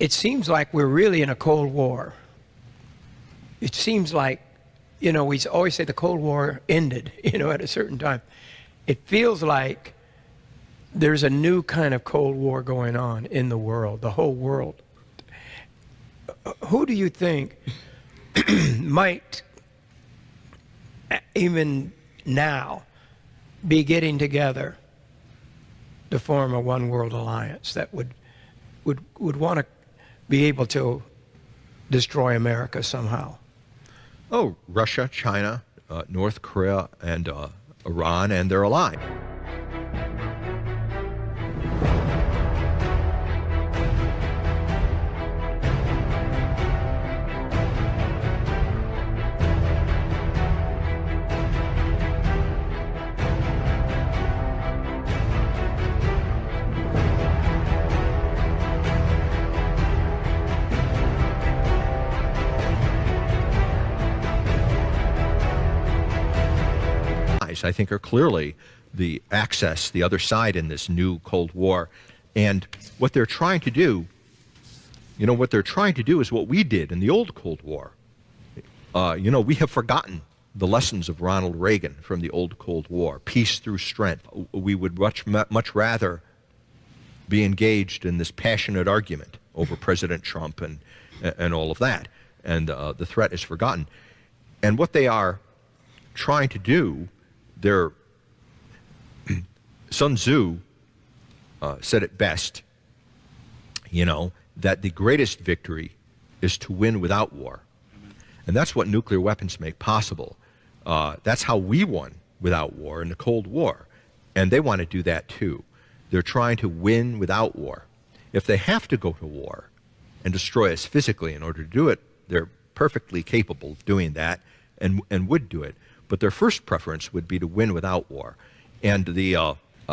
it seems like we're really in a Cold War. It seems like, we always say the Cold War ended, at a certain time. It feels like there's a new kind of Cold War going on in the world, the whole world. Who do you think might, even now, be getting together to form a one world alliance that would want to be able to destroy America somehow? Oh, Russia, China, North Korea, and Iran, and their ally. I think are clearly the other side in this new Cold War. And what they're trying to do, is what we did in the old Cold War. We have forgotten the lessons of Ronald Reagan from the old Cold War, peace through strength. We would much rather be engaged in this passionate argument over President Trump and all of that. And the threat is forgotten. And what they are trying to do, Sun Tzu said it best, that the greatest victory is to win without war. And that's what nuclear weapons make possible. That's how we won without war in the Cold War. And they want to do that too. They're trying to win without war. If they have to go to war and destroy us physically in order to do it, they're perfectly capable of doing that and would do it. But their first preference would be to win without war. And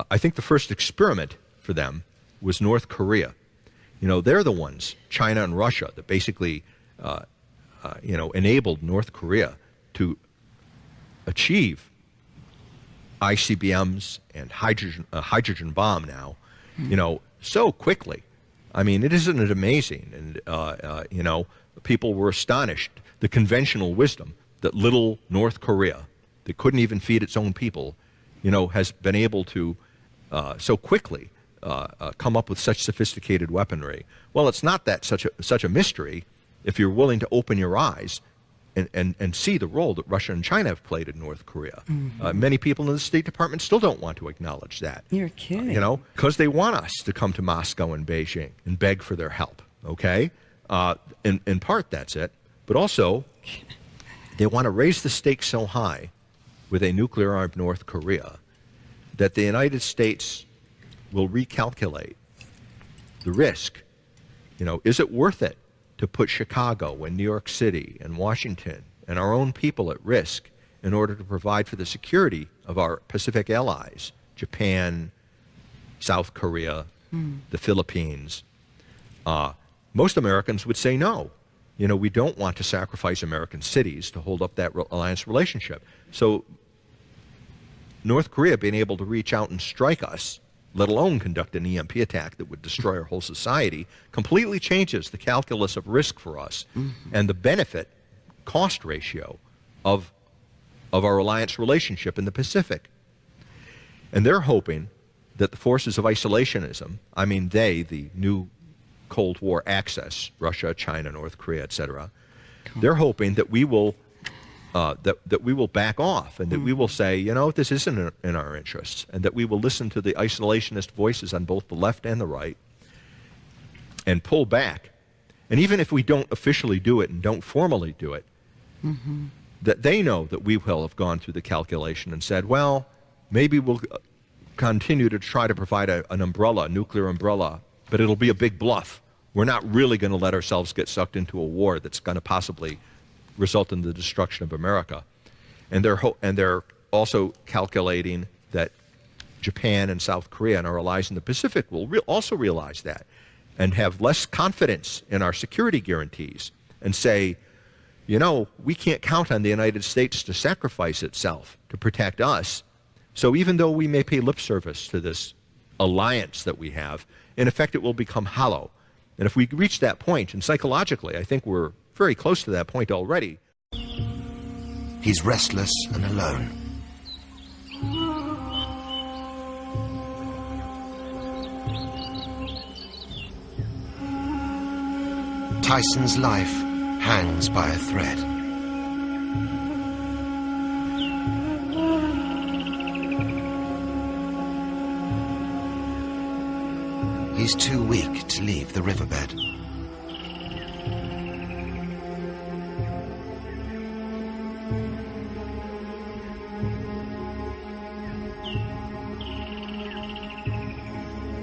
I think the first experiment for them was North Korea. They're the ones, China and Russia, that basically, enabled North Korea to achieve ICBMs and hydrogen bomb now, so quickly. I mean, isn't it amazing? And, people were astonished. The conventional wisdom that little North Korea, that couldn't even feed its own people, has been able to so quickly come up with such sophisticated weaponry. Well, it's not that such a mystery if you're willing to open your eyes and see the role that Russia and China have played in North Korea. Mm-hmm. Many people in the State Department still don't want to acknowledge that. You're kidding. Because they want us to come to Moscow and Beijing and beg for their help, okay? In part, that's it. But also, they want to raise the stakes so high with a nuclear-armed North Korea that the United States will recalculate the risk. Is it worth it to put Chicago and New York City and Washington and our own people at risk in order to provide for the security of our Pacific allies, Japan, South Korea, the Philippines? Most Americans would say no. We don't want to sacrifice American cities to hold up that alliance relationship. So North Korea being able to reach out and strike us, let alone conduct an EMP attack that would destroy our whole society, completely changes the calculus of risk for us and the benefit-cost ratio of our alliance relationship in the Pacific. And they're hoping that the forces of isolationism, the new Cold War axis, Russia, China, North Korea, etc., they're hoping that we will that we will back off and that we will say, this isn't in our interests, and that we will listen to the isolationist voices on both the left and the right and pull back. And even if we don't officially do it and don't formally do it, that they know that we will have gone through the calculation and said, well, maybe we'll continue to try to provide an umbrella, a nuclear umbrella, but it'll be a big bluff. We're not really going to let ourselves get sucked into a war that's going to possibly result in the destruction of America. And they're also calculating that Japan and South Korea and our allies in the Pacific will also realize that and have less confidence in our security guarantees and say, we can't count on the United States to sacrifice itself to protect us. So even though we may pay lip service to this alliance that we have, in effect it will become hollow. And if we reach that point, and psychologically, I think we're very close to that point already. He's restless and alone. Tyson's life hangs by a thread. He's too weak to leave the riverbed.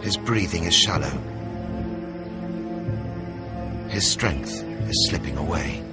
His breathing is shallow. His strength is slipping away.